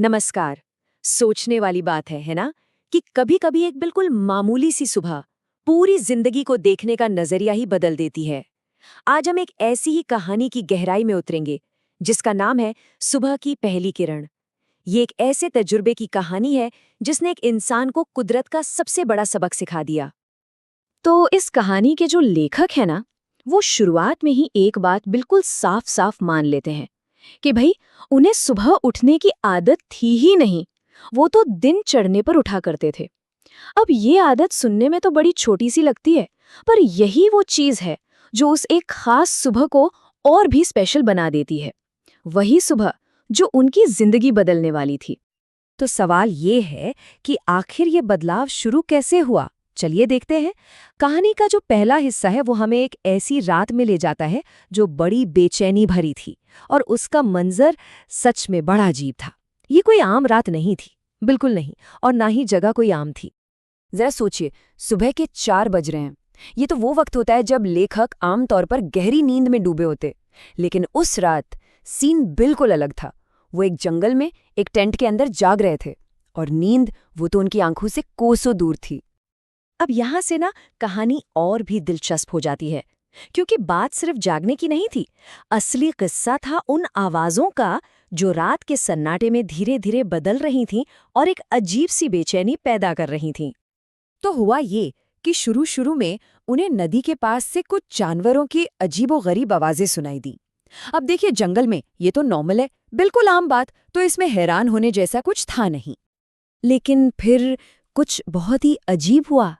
नमस्कार। सोचने वाली बात है ना? कि कभी-कभी एक बिल्कुल मामूली सी सुबह पूरी जिंदगी को देखने का नजरिया ही बदल देती है। आज हम एक ऐसी ही कहानी की गहराई में उतरेंगे, जिसका नाम है सुबह की पहली किरण। ये एक ऐसे तजुर्बे की कहानी है जिसने एक इंसान को कुदरत का सबसे बड़ा सबक सिखा दिया। तो इस कहानी के जो लेखक है ना, वो शुरुआत में ही एक बात बिल्कुल साफ-साफ मान लेते हैं कि भाई उन्हें सुबह उठने की आदत थी ही नहीं। वो तो दिन चढ़ने पर उठा करते थे। अब ये आदत सुनने में तो बड़ी छोटी सी लगती है, पर यही वो चीज है जो उस एक खास सुबह को और भी स्पेशल बना देती है। वही सुबह जो उनकी जिंदगी बदलने वाली थी। तो सवाल ये है कि आखिर ये बदलाव शुरू कैसे हुआ। चलिए देखते हैं। कहानी का जो पहला हिस्सा है वो हमें एक ऐसी रात में ले जाता है जो बड़ी बेचैनी भरी थी, और उसका मंजर सच में बड़ा अजीब था। ये कोई आम रात नहीं थी, बिल्कुल नहीं, और ना ही जगह कोई आम थी। जरा सोचिए, सुबह के 4 बज रहे हैं। ये तो वो वक्त होता है जब लेखक आमतौर पर गहरी नींद में डूबे होते, लेकिन उस रात सीन बिल्कुल अलग था। वो एक जंगल में एक टेंट के अंदर जाग रहे थे, और नींद वो तो उनकी आंखों से कोसों दूर थी। अब यहाँ से ना कहानी और भी दिलचस्प हो जाती है, क्योंकि बात सिर्फ जागने की नहीं थी। असली किस्सा था उन आवाजों का जो रात के सन्नाटे में धीरे धीरे बदल रही थीं और एक अजीब सी बेचैनी पैदा कर रही थीं। तो हुआ ये कि शुरू शुरू में उन्हें नदी के पास से कुछ जानवरों की अजीबोगरीब आवाजें सुनाई दी। अब देखिए, जंगल में ये तो नॉर्मल है, बिल्कुल आम बात, तो इसमें हैरान होने जैसा कुछ था नहीं। लेकिन फिर कुछ बहुत ही अजीब हुआ।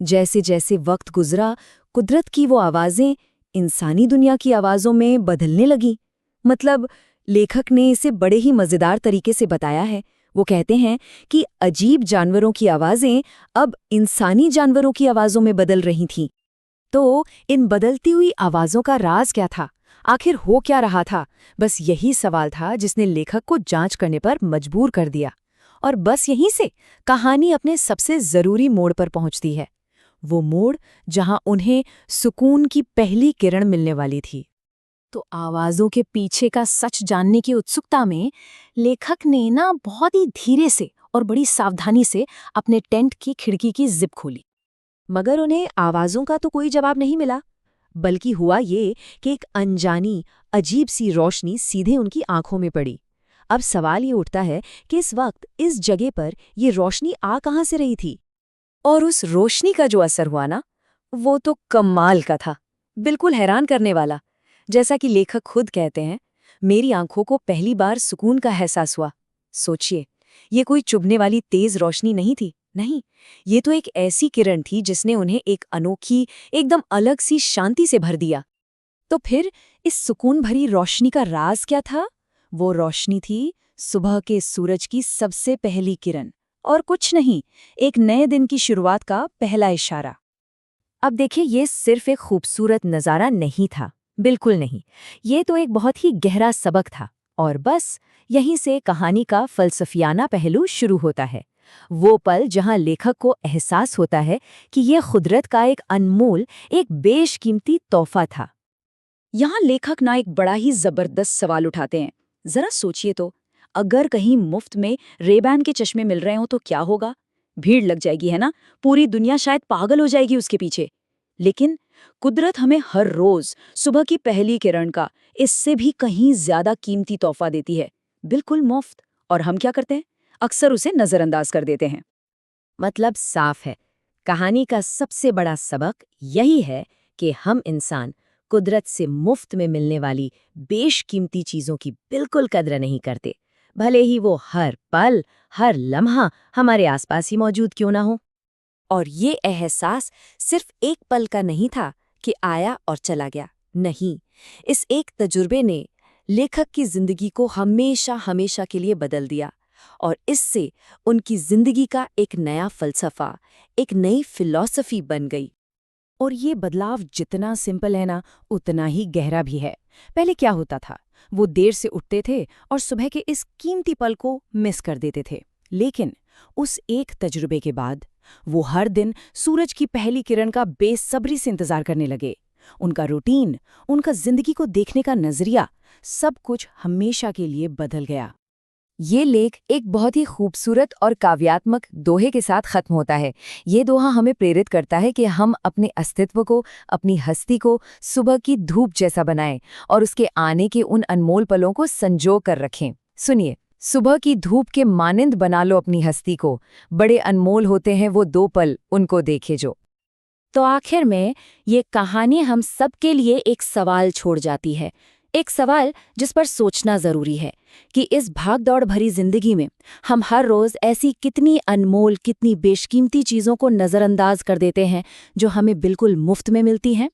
जैसे जैसे वक्त गुजरा, कुदरत की वो आवाजें इंसानी दुनिया की आवाजों में बदलने लगी। मतलब लेखक ने इसे बड़े ही मजेदार तरीके से बताया है। वो कहते हैं कि अजीब जानवरों की आवाजें अब इंसानी जानवरों की आवाजों में बदल रही थीं। तो इन बदलती हुई आवाजों का राज क्या था? आखिर हो क्या रहा था? बस यही सवाल था जिसने लेखक को जांच करने पर मजबूर कर दिया। और बस यहीं से कहानी अपने सबसे जरूरी मोड़ पर पहुंचती है। वो मोड़ जहां उन्हें सुकून की पहली किरण मिलने वाली थी। तो आवाजों के पीछे का सच जानने की उत्सुकता में लेखक ने ना बहुत ही धीरे से और बड़ी सावधानी से अपने टेंट की खिड़की की जिप खोली। मगर उन्हें आवाजों का तो कोई जवाब नहीं मिला, बल्कि हुआ ये कि एक अनजानी अजीब सी रोशनी सीधे उनकी आंखों में पड़ी। अब सवाल ये उठता है कि इस वक्त इस जगह पर ये रोशनी आ कहां से रही थी? और उस रोशनी का जो असर हुआ ना, वो तो कमाल का था, बिल्कुल हैरान करने वाला। जैसा कि लेखक खुद कहते हैं, मेरी आंखों को पहली बार सुकून का एहसास हुआ। सोचिए, ये कोई चुभने वाली तेज रोशनी नहीं थी, नहीं, ये तो एक ऐसी किरण थी जिसने उन्हें एक अनोखी, एकदम अलग सी शांति से भर दिया। तो फिर इस सुकून भरी रोशनी का राज क्या था? वो रोशनी थी सुबह के सूरज की सबसे पहली किरण, और कुछ नहीं, एक नए दिन की शुरुआत का पहला इशारा। अब देखिए, ये सिर्फ एक खूबसूरत नज़ारा नहीं था, बिल्कुल नहीं। ये तो एक बहुत ही गहरा सबक था। और बस यहीं से कहानी का फलसफियाना पहलू शुरू होता है। वो पल जहां लेखक को एहसास होता है कि ये कुदरत का एक अनमोल, एक बेशकीमती तोहफा था। यहाँ लेखक ना एक बड़ा ही जबरदस्त सवाल उठाते हैं। जरा सोचिए तो, अगर कहीं मुफ्त में रेबैन के चश्मे मिल रहे हो तो क्या होगा? भीड़ लग जाएगी, है ना? पूरी दुनिया शायद पागल हो जाएगी उसके पीछे। लेकिन कुदरत हमें हर रोज सुबह की पहली किरण का इससे भी कहीं ज्यादा कीमती तोहफा देती है, बिल्कुल मुफ्त। और हम क्या करते हैं? अक्सर उसे नजरअंदाज कर देते हैं। मतलब साफ है, कहानी का सबसे बड़ा सबक यही है कि हम इंसान कुदरत से मुफ्त में मिलने वाली बेशकीमती चीजों की बिल्कुल कद्र नहीं करते, भले ही वो हर पल, हर लम्हा हमारे आसपास ही मौजूद क्यों ना हो। और ये एहसास सिर्फ एक पल का नहीं था कि आया और चला गया। नहीं, इस एक तजुर्बे ने लेखक की जिंदगी को हमेशा हमेशा के लिए बदल दिया, और इससे उनकी जिंदगी का एक नया फलसफा, एक नई फिलॉसफी बन गई। और ये बदलाव जितना सिंपल है ना, उतना ही गहरा भी है। पहले क्या होता था? वो देर से उठते थे और सुबह के इस कीमती पल को मिस कर देते थे। लेकिन उस एक तजुर्बे के बाद वो हर दिन सूरज की पहली किरण का बेसब्री से इंतजार करने लगे। उनका रूटीन, उनका जिंदगी को देखने का नजरिया, सब कुछ हमेशा के लिए बदल गया। ये लेख एक बहुत ही खूबसूरत और काव्यात्मक दोहे के साथ खत्म होता है। ये दोहा हमें प्रेरित करता है कि हम अपने अस्तित्व को, अपनी हस्ती को सुबह की धूप जैसा बनाएं और उसके आने के उन अनमोल पलों को संजो कर रखें। सुनिए, सुबह की धूप के मानिंद बना लो अपनी हस्ती को, बड़े अनमोल होते हैं वो 2 पल, उनको देखे जो। तो आखिर में ये कहानी हम सबके लिए एक सवाल छोड़ जाती है, एक सवाल जिस पर सोचना जरूरी है कि इस भागदौड़ भरी जिंदगी में हम हर रोज ऐसी कितनी अनमोल, कितनी बेशकीमती चीजों को नजरअंदाज कर देते हैं जो हमें बिल्कुल मुफ्त में मिलती हैं।